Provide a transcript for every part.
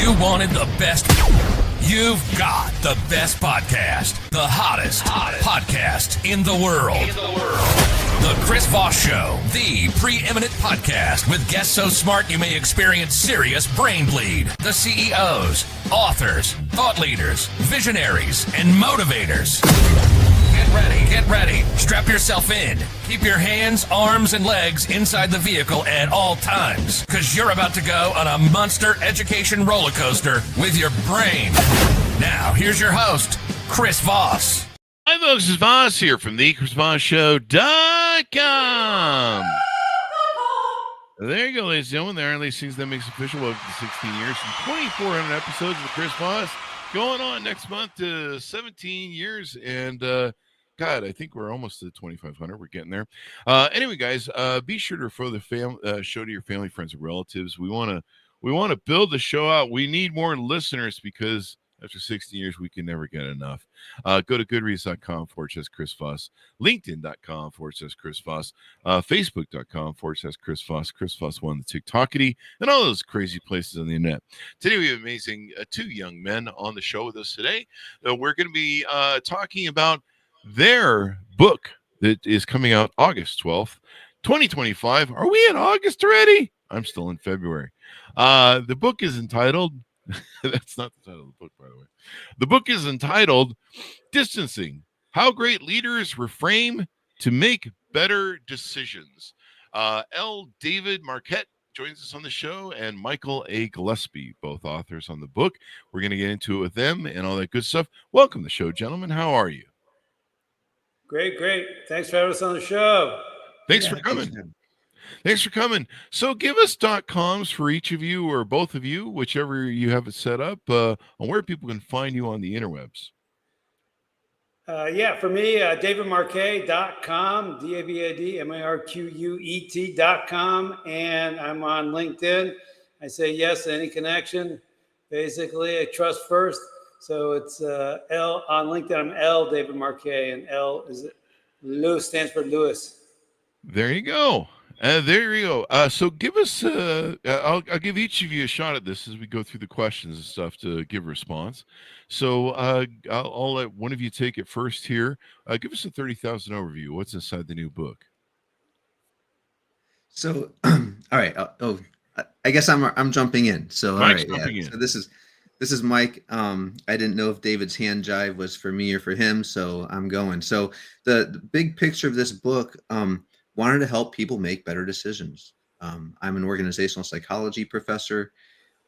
You wanted the best. You've got the best podcast. The hottest podcast in the world. The Chris Voss Show, the preeminent podcast with guests so smart you may experience serious brain bleed. The CEOs, authors, thought leaders, visionaries, and motivators. Get ready. Strap yourself in. Keep your hands, arms, and legs inside the vehicle at all times, because you're about to go on a monster education roller coaster with your brain. Now, here's your host, Chris Voss. Hi, folks. It's Voss here from the ChrisVossShow.com. There you go, ladies and gentlemen. There are these things that makes official. Welcome to 16 years and 2,400 episodes of Chris Voss. Going on next month to 17 years. And, God, I think we're almost to 2,500. We're getting there. Anyway, guys, be sure to refer the show to your family, friends, and relatives. We want to build the show out. We need more listeners because after 16 years, we can never get enough. Go to goodreads.com/Chris Voss, LinkedIn.com/Chris Voss, Facebook.com/Chris Voss, Chris Voss 1, the TikTokity, and all those crazy places on the internet. Today, we have amazing two young men on the show with us today. We're going to be talking about their book that is coming out August 12th, 2025. Are we in August already? I'm still in February. The book is entitled, that's not the title of the book, by the way. The book is entitled Distancing, How Great Leaders Reframe to Make Better Decisions. L. David Marquet joins us on the show, and Michael A. Gillespie, both authors on the book. We're going to get into it with them and all that good stuff. Welcome to the show, gentlemen. How are you? Great. Thanks for having us on the show. Thanks for coming. So give us .coms for each of you or both of you, whichever you have it set up, on where people can find you on the interwebs. For me, davidmarquet.com, DAVIDMARQUET.com, and I'm on LinkedIn. I say yes to any connection. Basically, I trust first. So it's L on LinkedIn. I'm L David Marquet, and L is Lewis, stands for Lewis. There you go. So give us, I'll give each of you a shot at this as we go through the questions and stuff to give a response. So I'll let one of you take it first here. Give us a 30,000 overview. What's inside the new book? So, all right. I guess I'm jumping in. So, Mike's all right. jumping in. So this is Mike. I didn't know if David's hand jive was for me or for him, so I'm going. So the big picture of this book, wanted to help people make better decisions. I'm an organizational psychology professor.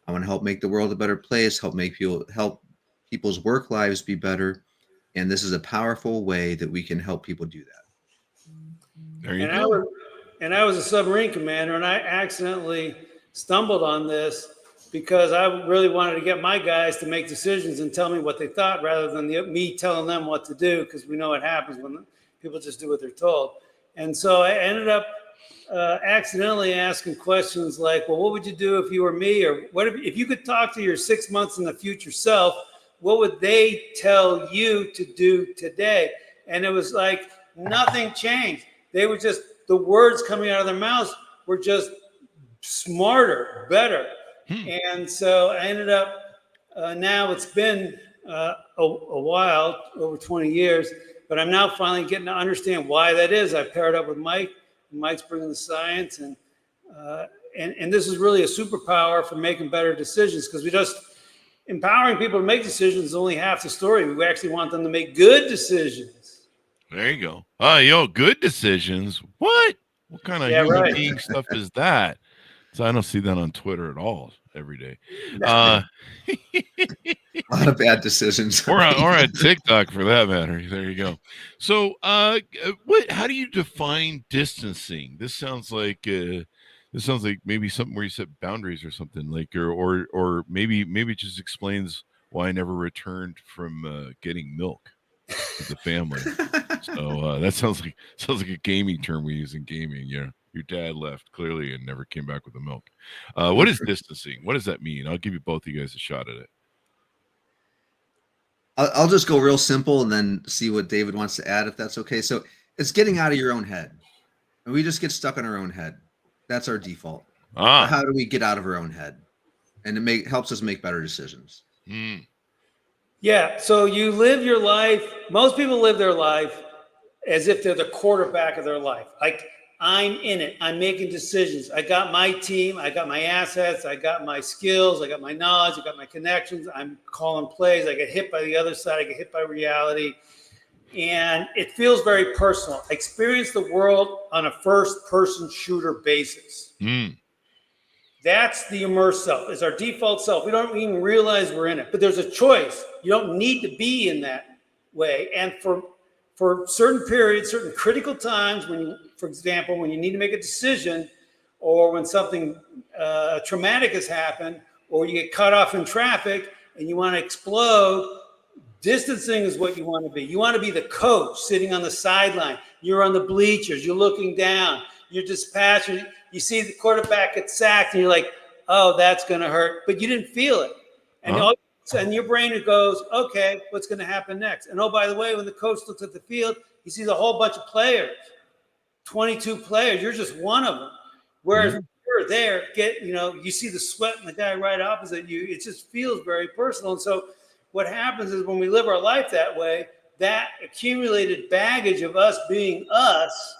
I want to help make the world a better place, help people's work lives be better. And this is a powerful way that we can help people do that. There you go. I was a submarine commander, and I accidentally stumbled on this because I really wanted to get my guys to make decisions and tell me what they thought rather than me telling them what to do, because we know what happens when people just do what they're told. And so I ended up accidentally asking questions like, well, what would you do if you were me? Or what if you could talk to your 6 months in the future self, what would they tell you to do today? And it was like nothing changed. They were just, the words coming out of their mouths were just smarter, better. And so I ended up, now it's been a while, over 20 years, but I'm now finally getting to understand why that is. I paired up with Mike, and Mike's bringing the science, and this is really a superpower for making better decisions, because empowering people to make decisions is only half the story. We actually want them to make good decisions. There you go. Good decisions. What kind of human being stuff is that? So I don't see that on Twitter at all every day. A lot of bad decisions. or on TikTok for that matter. There you go. So how do you define distancing? This sounds like maybe something where you set boundaries or something, like, or maybe it just explains why I never returned from getting milk with the family. So that sounds like a gaming term we use in gaming. Yeah. Your dad left clearly and never came back with the milk. What is distancing? What does that mean? I'll give you both of you guys a shot at it. I'll just go real simple and then see what David wants to add, if that's okay. So it's getting out of your own head. And we just get stuck in our own head. That's our default. How do we get out of our own head? and it helps us make better decisions. Yeah. So you live your life. Most people live their life as if they're the quarterback of their life. Like, I'm in it. I'm making decisions. I got my team. I got my assets. I got my skills. I got my knowledge. I got my connections. I'm calling plays. I get hit by the other side. I get hit by reality. And it feels very personal. I experience the world on a first-person shooter basis. That's the immersed self. It's our default self. We don't even realize we're in it. But there's a choice. You don't need to be in that way. And for certain periods, certain critical times, when you, for example, when you need to make a decision, or when something traumatic has happened, or you get cut off in traffic and you want to explode, distancing is what you want to be. You want to be the coach sitting on the sideline. You're on the bleachers. You're looking down. You're dispassionate. You see the quarterback get sacked, and you're like, "Oh, that's going to hurt," but you didn't feel it, and your brain goes, "Okay, what's going to happen next?" And oh, by the way, when the coach looks at the field, he sees a whole bunch of players, 22 players. You're just one of them. Whereas you're there, you see the sweat in the guy right opposite you. It just feels very personal. And so what happens is, when we live our life that way, that accumulated baggage of us being us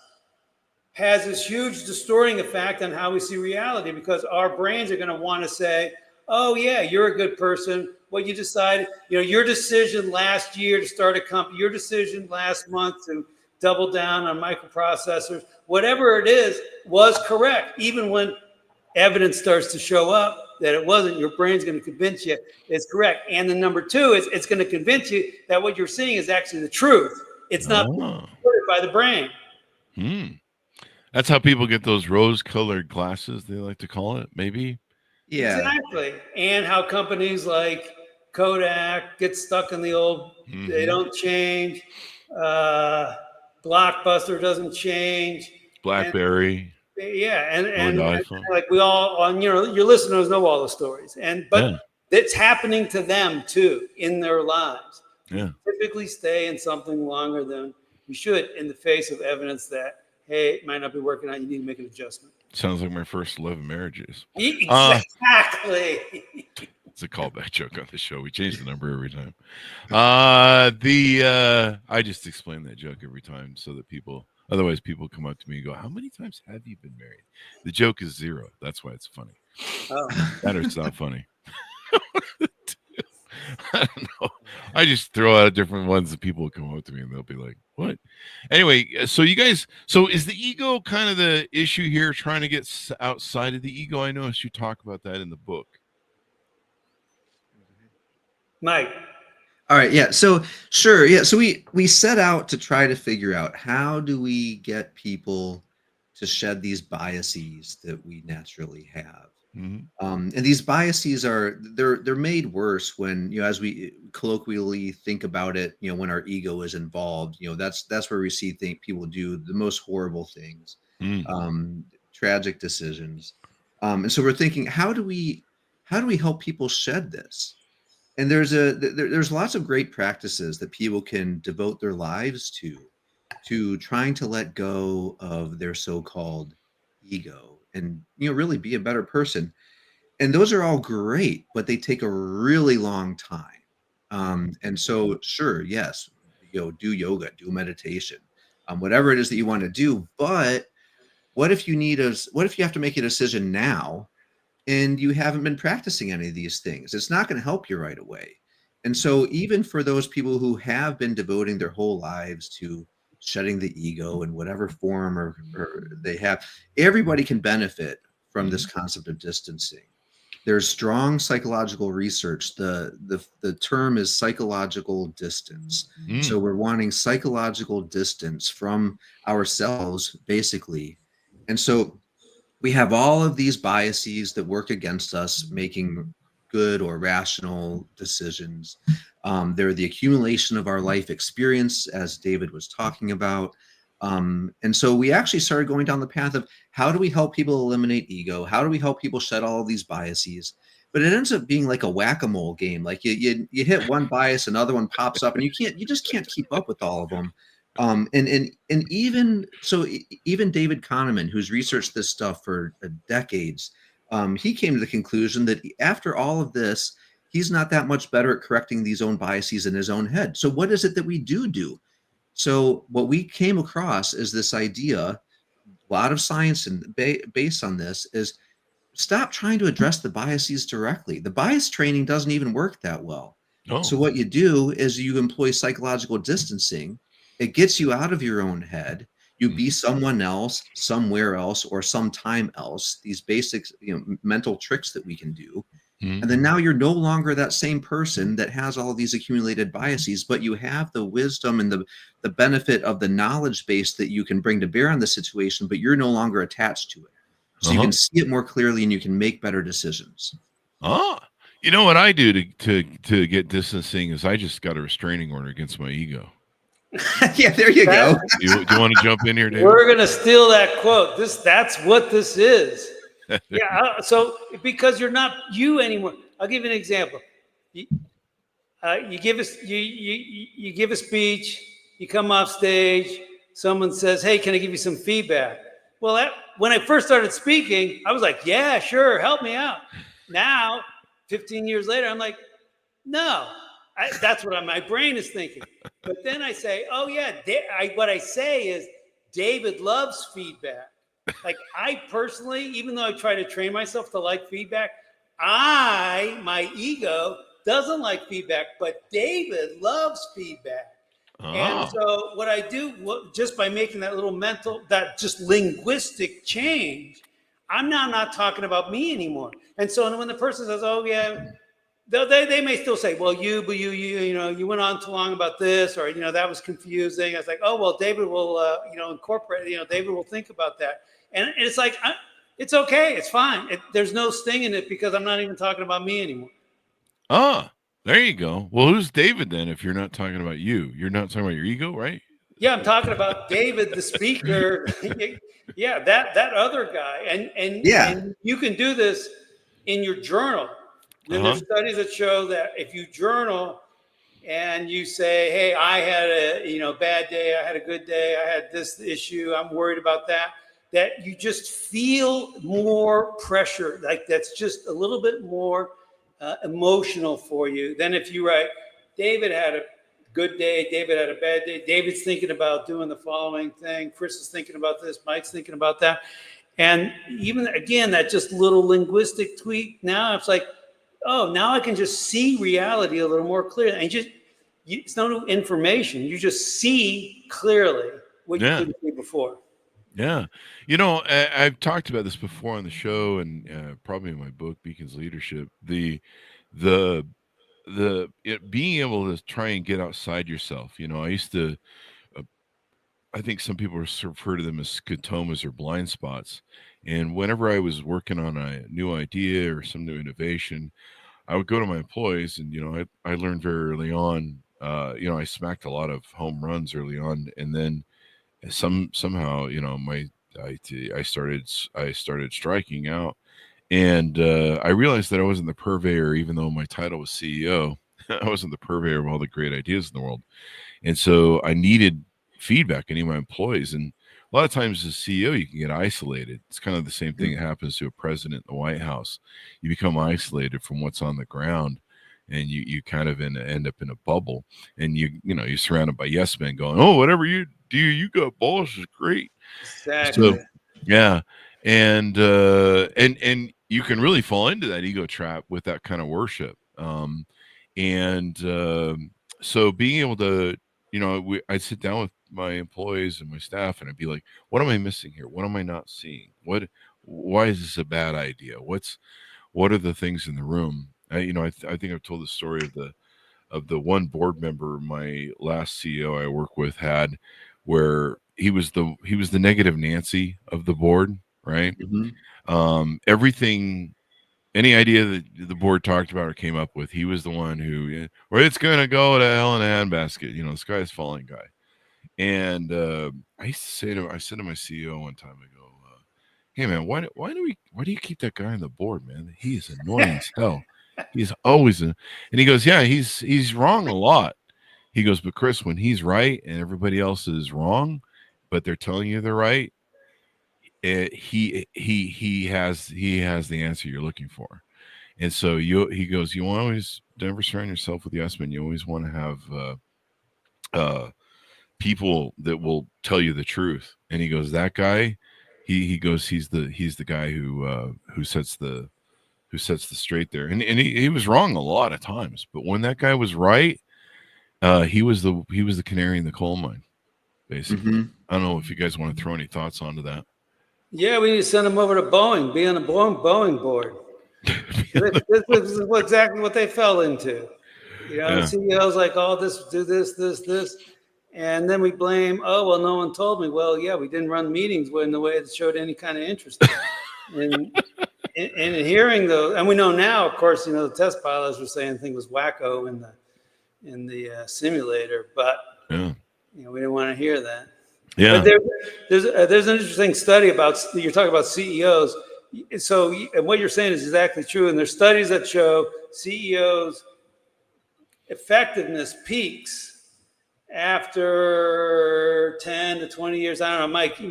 has this huge distorting effect on how we see reality, because our brains are going to want to say, "Oh yeah, you're a good person. What you decided, your decision last year to start a company, your decision last month to double down on microprocessors, whatever it is, was correct." Even when evidence starts to show up that it wasn't, your brain's going to convince you it's correct. And then number two is, it's going to convince you that what you're seeing is actually the truth. It's not supported by the brain. That's how people get those rose-colored glasses, they like to call it, maybe. Yeah, exactly. And how companies like Kodak get stuck in the old, they don't change. Blockbuster doesn't change. BlackBerry. And like we all, your listeners know all the stories. But it's happening to them too in their lives. Yeah. Typically stay in something longer than you should, in the face of evidence that, hey, it might not be working out. You need to make an adjustment. Sounds like my first 11 marriages. Exactly. It's a callback joke on the show. We change the number every time. I just explain that joke every time so that otherwise people come up to me and go, "How many times have you been married?" The joke is 0. That's why it's funny. That or it's not funny. I don't know. I just throw out different ones that people will come up to me and they'll be like, "What?" Anyway, so is the ego kind of the issue here, trying to get outside of the ego? I noticed you talk about that in the book. Mike. All right. Yeah. So sure. Yeah. So we set out to try to figure out, how do we get people to shed these biases that we naturally have. And these biases they're made worse when, as we colloquially think about it, when our ego is involved. That's where we see people do the most horrible things, tragic decisions. And so we're thinking, how do we help people shed this? And there's lots of great practices that people can devote their lives to trying to let go of their so-called ego and really be a better person. And those are all great, but they take a really long time. And so sure, yes, do yoga, do meditation, whatever it is that you want to do. But what if you have to make a decision now and you haven't been practicing any of these things? It's not going to help you right away. And so even for those people who have been devoting their whole lives to shedding the ego in whatever form or they have, everybody can benefit from this concept of distancing. There's strong psychological research. The term is psychological distance. So we're wanting psychological distance from ourselves, basically. And so we have all of these biases that work against us making good or rational decisions. They're the accumulation of our life experience, as David was talking about. And so we actually started going down the path of, how do we help people eliminate ego? How do we help people shed all of these biases? But it ends up being like a whack-a-mole game. Like you hit one bias, another one pops up, and you just can't keep up with all of them. And even David Kahneman, who's researched this stuff for decades, he came to the conclusion that after all of this, he's not that much better at correcting these own biases in his own head. So what is it that we do? So what we came across is this idea, a lot of science and based on this, is stop trying to address the biases directly. The bias training doesn't even work that well. Oh. So what you do is you employ psychological distancing. It gets you out of your own head. You be someone else, somewhere else, or sometime else. These basic, mental tricks that we can do. And then now you're no longer that same person that has all of these accumulated biases, but you have the wisdom and the benefit of the knowledge base that you can bring to bear on the situation, but you're no longer attached to it. So you can see it more clearly and you can make better decisions. You know what I do to get distancing is I just got a restraining order against my ego. Yeah, there you go. Do you want to jump in here, David? We're going to steal that quote. That's what this is. Yeah. So because you're not you anymore. I'll give you an example. You give us you give a speech. You come off stage. Someone says, "Hey, can I give you some feedback?" Well, when I first started speaking, I was like, "Yeah, sure, help me out." Now, 15 years later, I'm like, "No." That's what my brain is thinking. But then I say, oh, yeah, what I say is David loves feedback. Like I personally, even though I try to train myself to like feedback, my ego doesn't like feedback, but David loves feedback. And so what I do, just by making that little that just linguistic change, I'm now not talking about me anymore. And so when the person says, oh, yeah, they may still say, well, you went on too long about this, or, that was confusing. I was like, oh, well, David will, incorporate, David will think about that. And it's like, it's okay. It's fine. There's no sting in it because I'm not even talking about me anymore. There you go. Well, who's David then? If you're not talking about you, you're not talking about your ego, right? Yeah, I'm talking about David, the speaker. Yeah, that other guy. And you can do this in your journal. And there's studies that show that if you journal and you say, hey, I had a bad day, I had a good day, I had this issue, I'm worried about that you just feel more pressure. Like that's just a little bit more emotional for you than if you write, David had a good day, David had a bad day, David's thinking about doing the following thing, Chris is thinking about this, Mike's thinking about that. And even, again, that just little linguistic tweak, now it's like, oh, now I can just see reality a little more clearly. And it's no new information. You just see clearly what you couldn't see before. Yeah. I've talked about this before on the show and probably in my book, Beacon's Leadership, the being able to try and get outside yourself. I used to, I think some people refer to them as scotomas or blind spots. And whenever I was working on a new idea or some new innovation, I would go to my employees and, I learned very early on, I smacked a lot of home runs early on. And then somehow, I started striking out, and I realized that I wasn't the purveyor, even though my title was CEO. I wasn't the purveyor of all the great ideas in the world. And so I needed feedback, any of my employees. And a lot of times as CEO, you can get isolated. It's kind of the same thing that happens to a president in the White House. You become isolated from what's on the ground, and you kind of end up in a bubble, and you're surrounded by yes men going, oh, whatever you do, you got balls is great. Exactly. So, yeah. And you can really fall into that ego trap with that kind of worship. So being able to, I'd sit down with my employees and my staff and I'd be like, what am I missing here? What am I not seeing? Why is this a bad idea? What are the things in the room? I think I've told the story of the one board member my last CEO I work with had, where he was the negative Nancy of the board, right? Everything, any idea that the board talked about or came up with, he was the one who, or it's going to go to hell in a handbasket. The sky's falling guy. And I said to my CEO one time, I go, hey man, why do you keep that guy on the board, man? He is annoying as hell. He's always and he goes, yeah, he's wrong a lot. He goes, but Chris, when he's right and everybody else is wrong, but they're telling you they're right, he has the answer you're looking for. And so he goes, you always never surround yourself with yes men. You always want to have people that will tell you the truth. And he goes, that guy, he goes, he's the guy who sets the straight there. And he was wrong a lot of times, but when that guy was right, he was the canary in the coal mine, basically. Mm-hmm. I don't know if you guys want to throw any thoughts onto that. Yeah, we need to send them over to Boeing, be on the Boeing board. This is exactly what they fell into. You know, Yeah. CEOs like, oh, do this. And then we blame, oh, well, no one told me. Well, yeah, we didn't run meetings in the way that showed any kind of interest. And hearing those, and we know now, of course, the test pilots were saying the thing was wacko in the simulator, but Yeah. we didn't want to hear that. Yeah. But there's an interesting study about, you're talking about CEOs. So, and what you're saying is exactly true. And there's studies that show CEOs' effectiveness peaks after 10 to 20 years. I don't know, Mike, you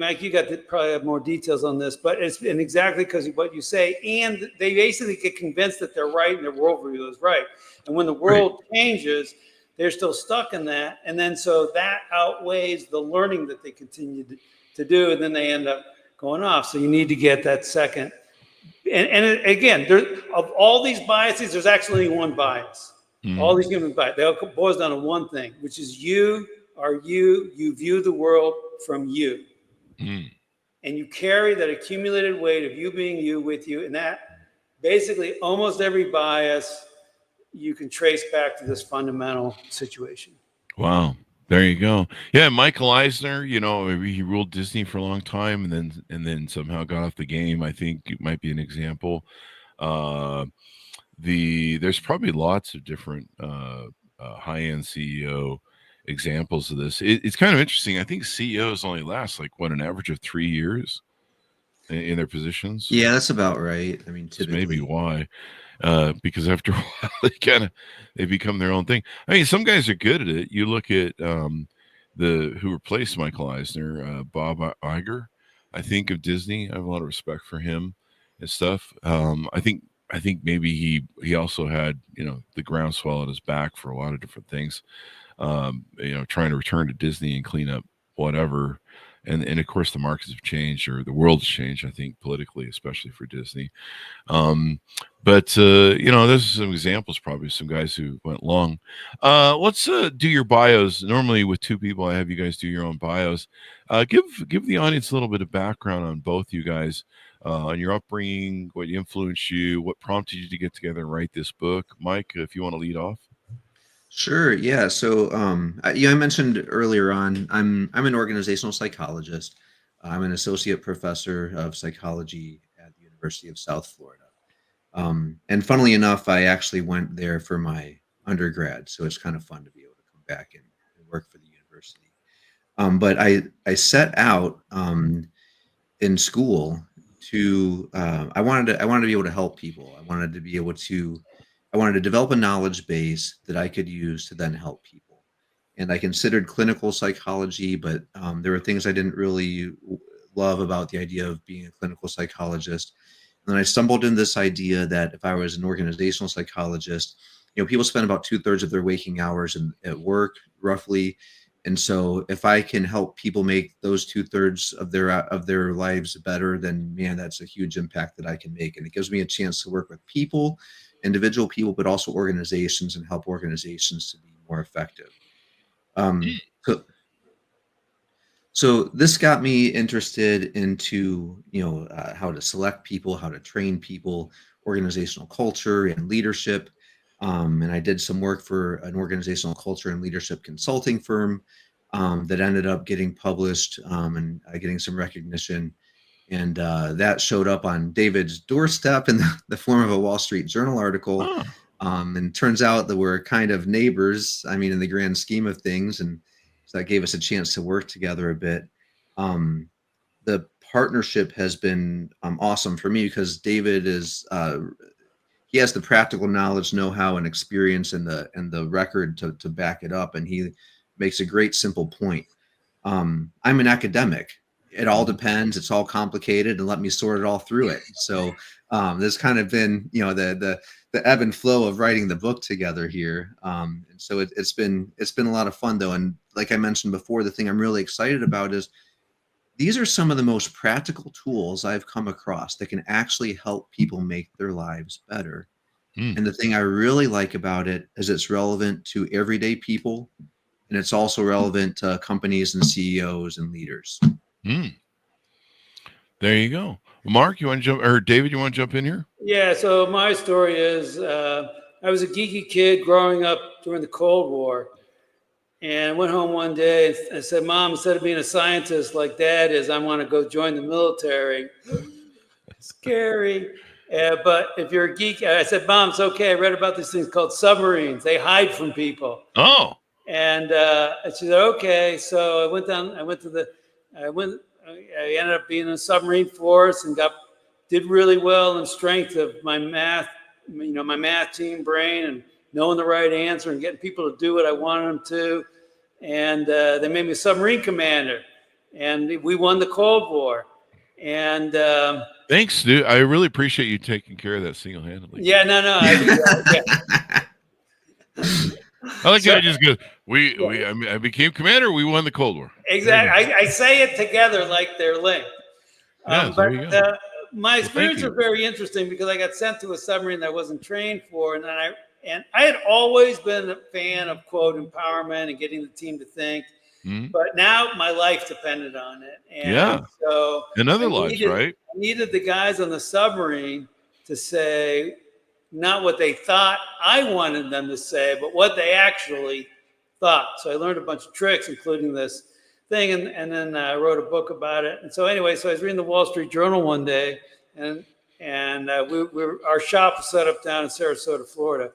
probably have more details on this, but it's been exactly because of what you say. And they basically get convinced that they're right and their worldview is right. And when the world changes, they're still stuck in that. And then so that outweighs the learning that they continue to do. And then they end up going off. So you need to get that second. And again, of all these biases, there's actually only one bias. All these human biases, they all boils down to one thing, which is you view the world from you. And you carry that accumulated weight of you being you with you. And that basically almost every bias you can trace back to this fundamental situation. Wow. There you go. Yeah, Michael Eisner, he ruled Disney for a long time and then somehow got off the game. I think it might be an example. There's probably lots of different high-end CEO examples of this. It's kind of interesting. I think CEOs only last an average of 3 years in their positions. Yeah, that's about right. I mean, typically. That's maybe why. Because after a while they become their own thing. I mean, some guys are good at it. You look at who replaced Michael Eisner, Bob Iger, I think, of Disney. I have a lot of respect for him and stuff. I think maybe he also had the groundswell at his back for a lot of different things. Trying to return to Disney and clean up whatever. And of course the markets have changed, or the world has changed, I think, politically, especially for Disney. But there's some examples, probably some guys who went long. Let's do your bios. Normally with two people, I have you guys do your own bios. Give the audience a little bit of background on both you guys, on your upbringing, what influenced you, what prompted you to get together and write this book. Mike, if you want to lead off. Sure. Yeah. So, I mentioned earlier on, I'm an organizational psychologist. I'm an associate professor of psychology at the University of South Florida. And funnily enough, I actually went there for my undergrad. So it's kind of fun to be able to come back and work for the university. But I set out in school to, I wanted to be able to help people. I wanted to develop a knowledge base that I could use to then help people. And I considered clinical psychology, but there were things I didn't really love about the idea of being a clinical psychologist. And then I stumbled into this idea that if I was an organizational psychologist, people spend about 2/3 of their waking hours at work, roughly. And so if I can help people make those 2/3 of their lives better, then man, that's a huge impact that I can make. And it gives me a chance to work with people, individual people, but also organizations, and help organizations to be more effective. So this got me interested into, how to select people, how to train people, organizational culture and leadership. And I did some work for an organizational culture and leadership consulting firm that ended up getting published and getting some recognition. And that showed up on David's doorstep in the form of a Wall Street Journal article. Oh. And turns out that we're kind of neighbors, in the grand scheme of things. And so that gave us a chance to work together a bit. The partnership has been awesome for me because David he has the practical knowledge, know-how, and experience and the record to back it up. And he makes a great, simple point. I'm an academic. it all depends. It's all complicated, and let me sort it all through it. So there's kind of been, the ebb and flow of writing the book together here. And so it's been a lot of fun though. And like I mentioned before, the thing I'm really excited about is these are some of the most practical tools I've come across that can actually help people make their lives better. And the thing I really like about it is it's relevant to everyday people, and it's also relevant to companies and CEOs and leaders. There you go. Mark, you want to jump, or David, you want to jump in here? Yeah, so my story is I was a geeky kid growing up during the Cold War, and I went home one day and I said, Mom, instead of being a scientist like Dad is, I want to go join the military. Scary. But if you're a geek, I said, Mom, it's okay. I read about these things called submarines. They hide from people. Oh. And she said, okay. So I ended up being in a submarine force and did really well in strength of my math, my math team brain and knowing the right answer and getting people to do what I wanted them to. And they made me a submarine commander, and we won the Cold War. And thanks, dude. I really appreciate you taking care of that single-handedly. Yeah, no. I like how I just go, I became commander, we won the Cold War. Exactly. I say it together like they're linked. There you go. My experience was very interesting because I got sent to a submarine that I wasn't trained for. And I had always been a fan of, quote, empowerment and getting the team to think. But now my life depended on it. And so in other lives, right? I needed the guys on the submarine to say not what they thought I wanted them to say, but what they actually thought. So I learned a bunch of tricks, including this thing, and then I wrote a book about it. And so anyway, so I was reading the Wall Street Journal one day, and our shop was set up down in Sarasota, Florida.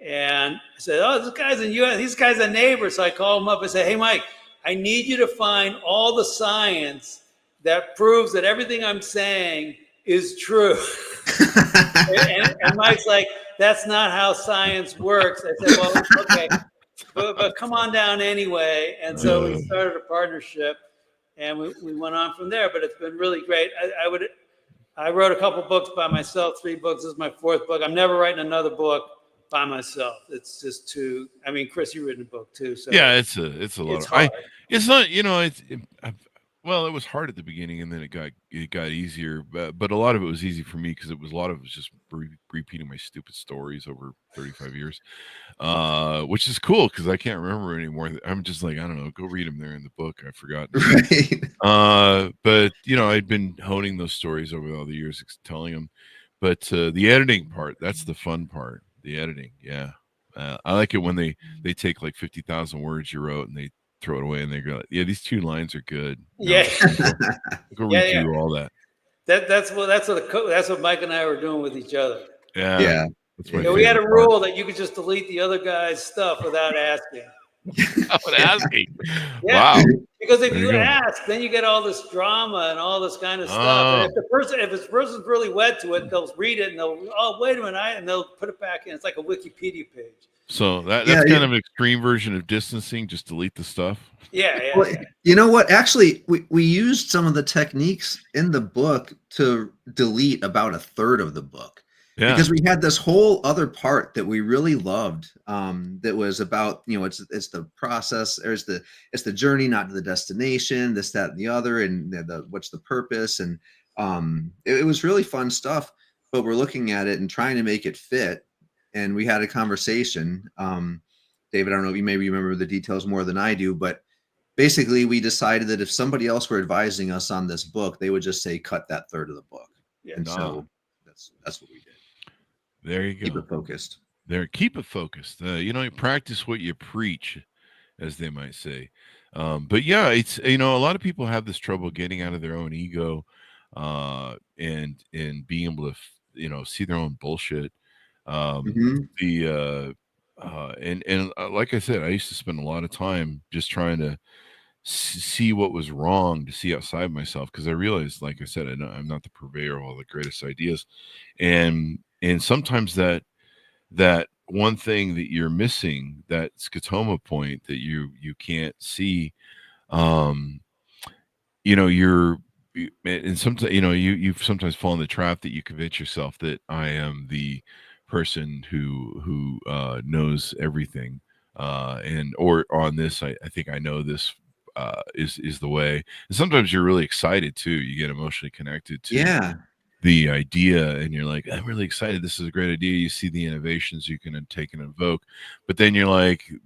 And I said, oh, this guy's in U.S. These guy's a neighbor. So I called him up. I said, hey, Mike, I need you to find all the science that proves that everything I'm saying is true. and Mike's like, that's not how science works. I said, well, okay, but come on down anyway. And so we started a partnership, and we went on from there. But it's been really great. I wrote a couple books by myself, 3 books. This is my 4th book. I'm never writing another book by myself. It's just too. I mean, Chris, you've written a book too. So yeah, it's a lot. It's hard. It's not. Well, it was hard at the beginning, and then it got easier. But a lot of it was easy for me because a lot of it was just repeating my stupid stories over 35 years, which is cool because I can't remember anymore. I'm just like, I don't know. Go read them there in the book. I forgot. Right. But I'd been honing those stories over all the years, telling them. But the editing part—that's the fun part. The editing, yeah. I like it when they take like 50,000 words you wrote and they throw it away and they go, yeah, these 2 lines are good. Yeah. Go read through all that. That's what Mike and I were doing with each other. Yeah. We had a rule that you could just delete the other guy's stuff without asking. Without asking. Yeah. Wow. Because if you ask, then you get all this drama and all this kind of stuff. And if this person's really wed to it, they'll read it and wait a minute, and they'll put it back in. It's like a Wikipedia page. So that's kind of an extreme version of distancing. Just delete the stuff. Yeah. Well, you know what? Actually, we used some of the techniques in the book to delete about 1/3 of the book. Yeah. Because we had this whole other part that we really loved, that was about, it's the process. It's the journey, not the destination. This, that, and the other, and what's the purpose. And it was really fun stuff. But we're looking at it and trying to make it fit. And we had a conversation. David, I don't know if you maybe remember the details more than I do, but basically we decided that if somebody else were advising us on this book, they would just say cut that 1/3 of the book. Yeah, and so that's what we did. There you go. Keep it focused. Keep it focused. You practice what you preach, as they might say. But yeah, it's a lot of people have this trouble getting out of their own ego, and being able to see their own bullshit. And like I said, I used to spend a lot of time just trying to see what was wrong, to see outside myself, because I realized, like I said, I'm not the purveyor of all the greatest ideas, and sometimes that one thing that you're missing, that scotoma point that you can't see, and sometimes you've sometimes fallen the trap that you convince yourself that I am the person who knows everything, or on this I think I know this is the way. And sometimes you're really excited too. You get emotionally connected to the idea, and you're like, I'm really excited. This is a great idea. You see the innovations you can take and invoke, but then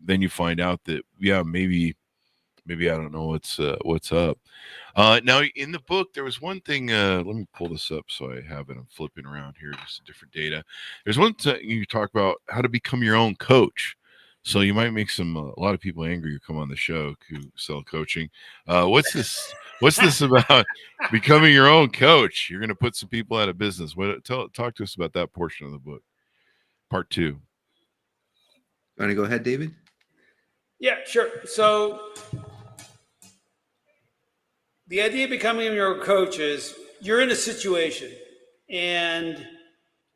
then you find out that maybe I don't know what's up. Now in the book, there was one thing. Let me pull this up so I have it. I'm flipping around here, just different data. There's one thing you talk about how to become your own coach. So you might make a lot of people angry who come on the show who sell coaching. What's this? What's this about becoming your own coach? You're going to put some people out of business. Talk to us about that portion of the book, part 2. Want to go ahead, David? Yeah, sure. So the idea of becoming your own coach is you're in a situation and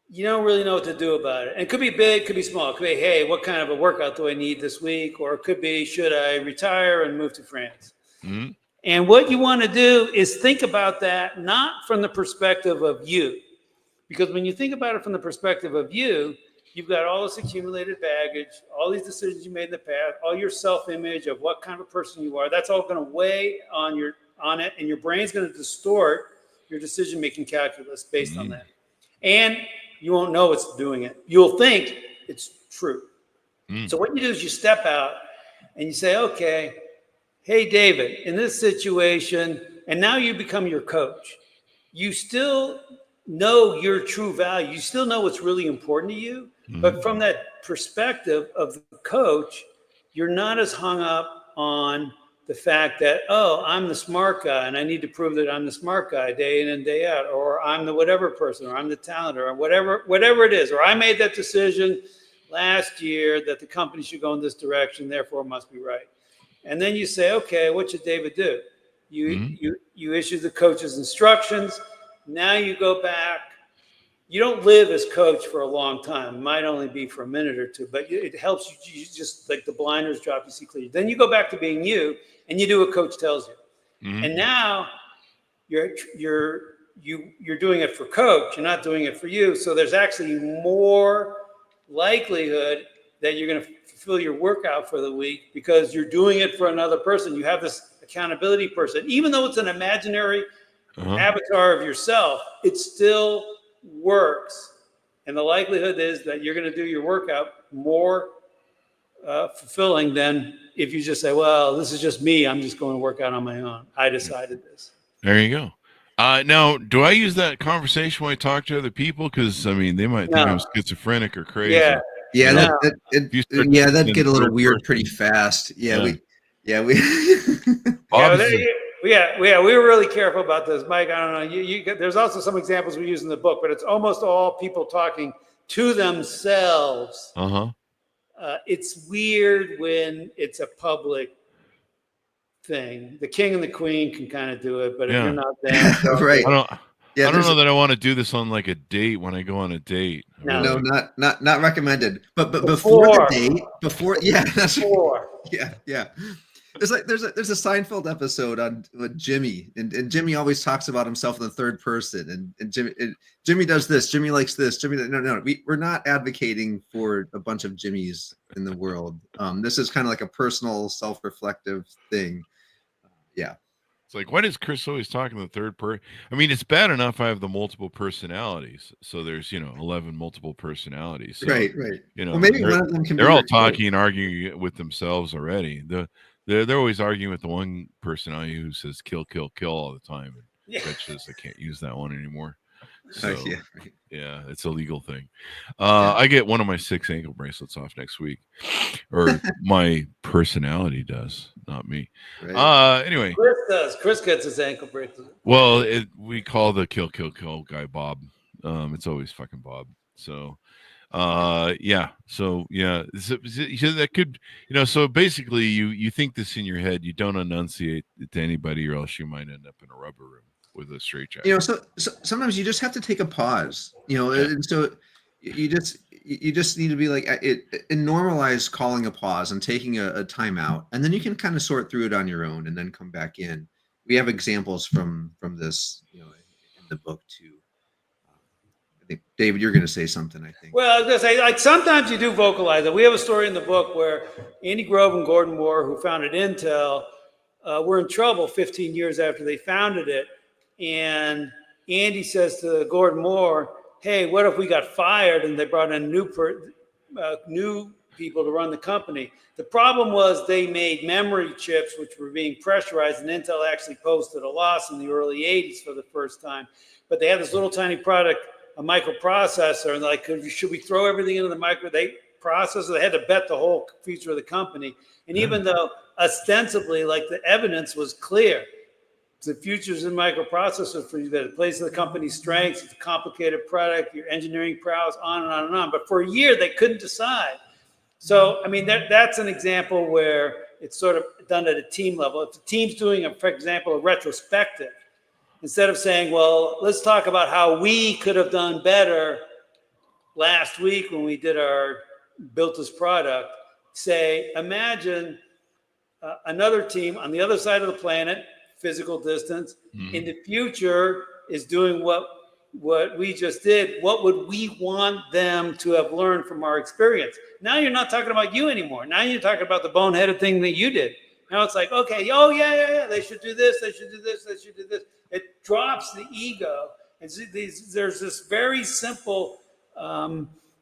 you don't really know what to do about it. And it could be big, could be small. It could be, hey, what kind of a workout do I need this week? Or it could be, should I retire and move to France? Mm-hmm. And what you want to do is think about that not from the perspective of you. Because when you think about it from the perspective of you, you've got all this accumulated baggage, all these decisions you made in the past, all your self-image of what kind of a person you are. That's all going to weigh on it, and your brain's going to distort your decision-making calculus based on that. And you won't know it's doing it. You'll think it's true. So what you do is you step out and you say, okay, hey, David, in this situation, and now you become your coach. You still know your true value. You still know what's really important to you. But from that perspective of the coach, you're not as hung up on the fact that, oh, I'm the smart guy and I need to prove that I'm the smart guy day in and day out, or I'm the whatever person, or I'm the talent, or whatever it is, or I made that decision last year that the company should go in this direction, therefore it must be right. And then you say, okay, what should David do? You issue the coach's instructions. Now you go back. You don't live as coach for a long time. It might only be for a minute or two, but it helps you. You just like the blinders drop, you see clearly. Then you go back to being you, and you do what coach tells you. And now you're doing it for coach. You're not doing it for you. So there's actually more likelihood that you're going to fulfill your workout for the week because you're doing it for another person. You have this accountability person, even though it's an imaginary avatar of yourself. It still works, and the likelihood is that you're going to do your workout more fulfilling than if you just say, well, this is just me, I'm just going to work out on my own, I decided this. There you go. Now, do I use that conversation when I talk to other people? Because I mean, they might think I'm schizophrenic or crazy. That'd get a little weird pretty fast. We we were really careful about this, Mike. I don't know. There's also some examples we use in the book, but it's almost all people talking to themselves. It's weird when it's a public thing. The king and the queen can kind of do it, but if you're not them, right? I don't know that I want to do this on like a date when I go on a date. No, not recommended. But before the date, before. There's a Seinfeld episode on with Jimmy, and Jimmy always talks about himself in the third person, and Jimmy does this, Jimmy likes this, we're not advocating for a bunch of Jimmys in the world. This is kind of like a personal, self-reflective thing. It's like, why does Chris always talk in the third person? I mean, it's bad enough I have the multiple personalities. So there's, 11 multiple personalities. So, right. Well, maybe one of them can. They're all talking and arguing with themselves already. They're always arguing with the one personality who says kill, kill, kill all the time. And Rich says I can't use that one anymore. So it's a legal thing. I get one of my 6 ankle bracelets off next week, or my personality does, not me. Right. Anyway, Chris does. Chris gets his ankle bracelet. Well, we call the kill, kill, kill guy Bob. It's always fucking Bob. So, so that could, so basically you think this in your head, you don't enunciate it to anybody, or else you might end up in a rubber room with a straitjacket. So sometimes you just have to take a pause, and so you just need to be like and normalize calling a pause and taking a timeout, and then you can kind of sort through it on your own and then come back in. we have examples from this, in the book too. I think David, you're going to say something. I think. Well, I was going to say, like, sometimes you do vocalize it. We have a story in the book where Andy Grove and Gordon Moore, who founded Intel, were in trouble 15 years after they founded it. And Andy says to Gordon Moore, "Hey, what if we got fired and they brought in new people to run the company?" The problem was they made memory chips which were being pressurized, and Intel actually posted a loss in the early 80s for the first time. But they had this little tiny product, a microprocessor, and like, should we throw everything into the processor? They had to bet the whole future of the company. And even though ostensibly, like, the evidence was clear, the future's in microprocessor for you, that it plays to the company's strengths, it's a complicated product, your engineering prowess, on and on and on. But for a year, they couldn't decide. So, I mean, that's an example where it's sort of done at a team level. If the team's doing, for example, a retrospective, instead of saying, well, let's talk about how we could have done better last week when we built this product, say, imagine another team on the other side of the planet, physical distance, in the future is doing what we just did. What would we want them to have learned from our experience? Now you're not talking about you anymore. Now you're talking about the boneheaded thing that you did. Now it's like, okay, oh yeah, they should do this, they should do this, they should do this. It drops the ego. And there's this very simple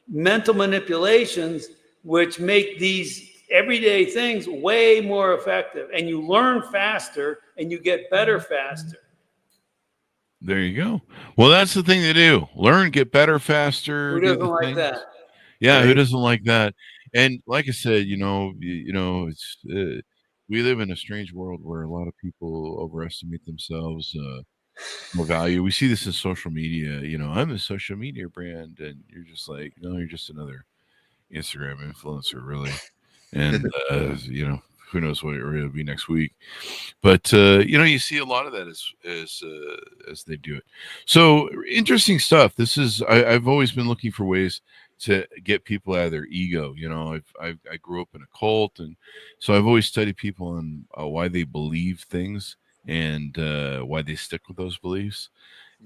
mental manipulations which make these everyday things way more effective, and you learn faster and you get better faster. There you go. Well, that's the thing to do. Learn, get better faster. Who doesn't like that? Yeah, right? Who doesn't like that? And like I said, it's we live in a strange world where a lot of people overestimate themselves, more value. We see this in social media. I'm a social media brand, and you're just like, no, you're just another Instagram influencer, really. And who knows what it'll be next week. But you see a lot of that as they do it. So interesting stuff. This is I've always been looking for ways to get people out of their ego. I grew up in a cult, and so I've always studied people on why they believe things and why they stick with those beliefs,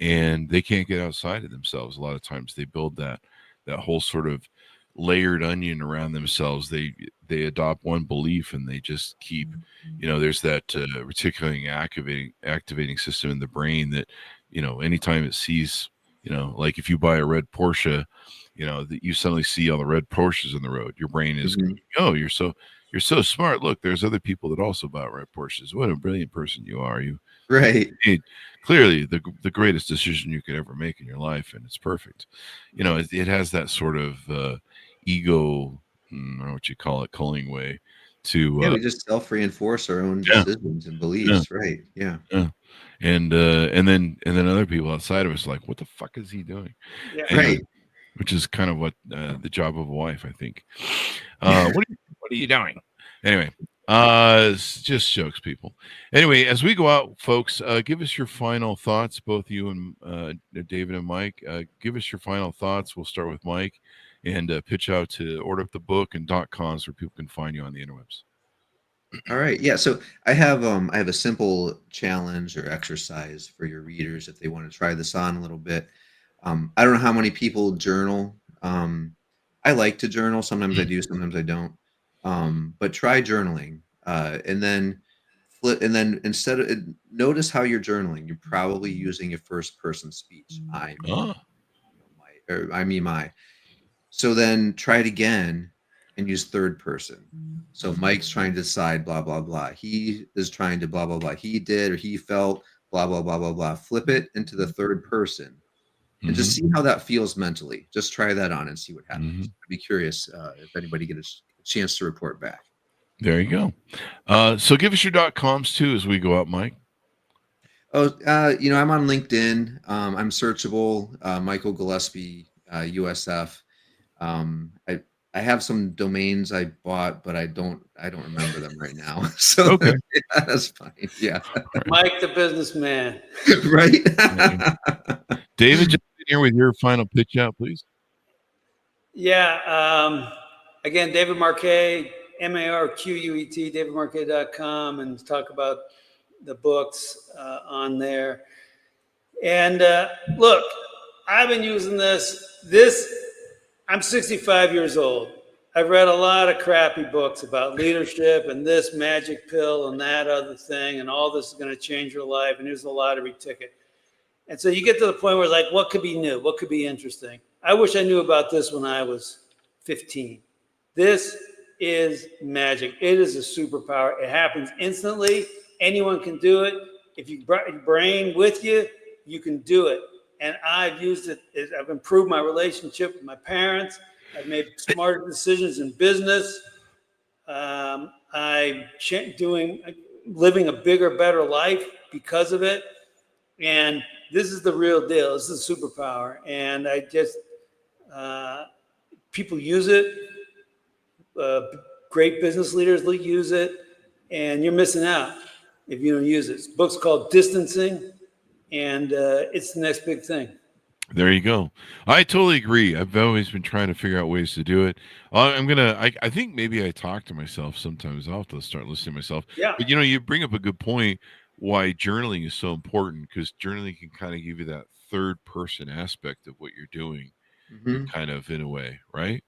and they can't get outside of themselves. A lot of times they build that whole sort of layered onion around themselves. They adopt one belief and they just keep, there's that reticulating activating system in the brain that, anytime it sees, like if you buy a red Porsche, that you suddenly see all the red Porsches on the road. Your brain is going, oh, you're so smart. Look, there's other people that also bought red Porsches. What a brilliant person you are. You made clearly the greatest decision you could ever make in your life, and it's perfect. It has that sort of ego, I don't know what you call it, culling way to we just self-reinforce our own decisions and beliefs. Right. Yeah. And then other people outside of us are like, what the fuck is he doing? Right. Which is kind of what the job of a wife, I think. What are you doing? Anyway, it's just jokes, people. Anyway, as we go out, folks, give us your final thoughts, both you and David and Mike. Give us your final thoughts. We'll start with Mike, and pitch out to order up the book and .coms where people can find you on the interwebs. All right. Yeah. So I have a simple challenge or exercise for your readers if they want to try this on a little bit. I don't know how many people journal. I like to journal. Sometimes I do, sometimes I don't. But try journaling, and then instead of notice how you're journaling, you're probably using a first person speech. I, me, my. So then try it again and use third person. So Mike's trying to decide blah, blah, blah. He is trying to blah, blah, blah. He did or he felt blah, blah, blah, blah, blah. Flip it into the third person and just see how that feels mentally. Just try that on and see what happens. I'd be curious if anybody gets a chance to report back. There you go. So give us your .coms too as we go out, Mike. I'm on LinkedIn. I'm searchable. Michael Gillespie, USF. I have some domains I bought, but I don't remember them right now. So okay. Yeah, that's fine. Yeah. Mike the businessman. Right. David, just in here with your final pitch out, please. Yeah. Again, David Marquet, Marquet, davidmarquet.com, and talk about the books on there. And look, I've been using this. I'm 65 years old. I've read a lot of crappy books about leadership and this magic pill and that other thing, and all this is going to change your life, and here's the lottery ticket. And so you get to the point where it's like, what could be new? What could be interesting? I wish I knew about this when I was 15. This is magic. It is a superpower. It happens instantly. Anyone can do it. If you brought your brain with you, you can do it. And I've used it. I've improved my relationship with my parents. I've made smarter decisions in business. I'm living a bigger, better life because of it. And this is the real deal. This is a superpower. And I just, people use it. Great business leaders use it. And you're missing out if you don't use it. This book's called Distancing. And it's the next big thing. There you go. I totally agree. I've always been trying to figure out ways to do it. I think maybe I talk to myself sometimes. I'll have to start listening to myself. Yeah. But you bring up a good point why journaling is so important, because journaling can kind of give you that third person aspect of what you're doing, kind of in a way, right?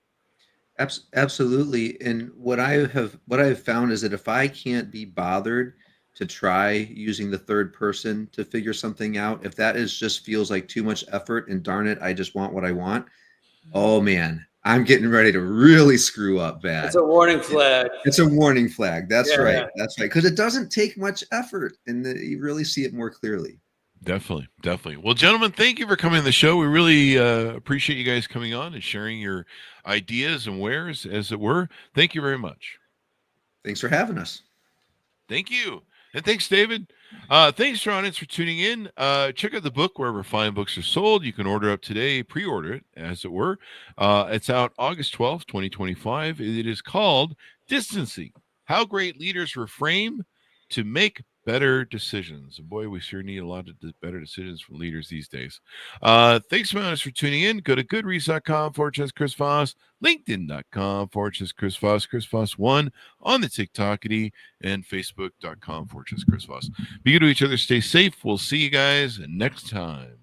Absolutely. And what I've found is that if I can't be bothered to try using the third person to figure something out, if that just feels like too much effort and darn it, I just want what I want. Oh man, I'm getting ready to really screw up bad. It's a warning flag. It's a warning flag. That's right. Yeah. That's right. Because it doesn't take much effort, and you really see it more clearly. Definitely. Well, gentlemen, thank you for coming on the show. We really appreciate you guys coming on and sharing your ideas and wares, as it were. Thank you very much. Thanks for having us. Thank you. And thanks, David. Thanks, for audience, for tuning in. Check out the book wherever fine books are sold. You can order up today, pre-order it, as it were. It's out August 12th, 2025. It is called Distancing: How Great Leaders Reframe to Make Better Decisions. And boy, we sure need a lot of better decisions from leaders these days. Thanks for tuning in. Go to goodreads.com/Chris Voss, linkedin.com/Chris Voss, Chris Voss1 on the TikTokity, and facebook.com/Chris Voss. Be good to each other. Stay safe. We'll see you guys next time.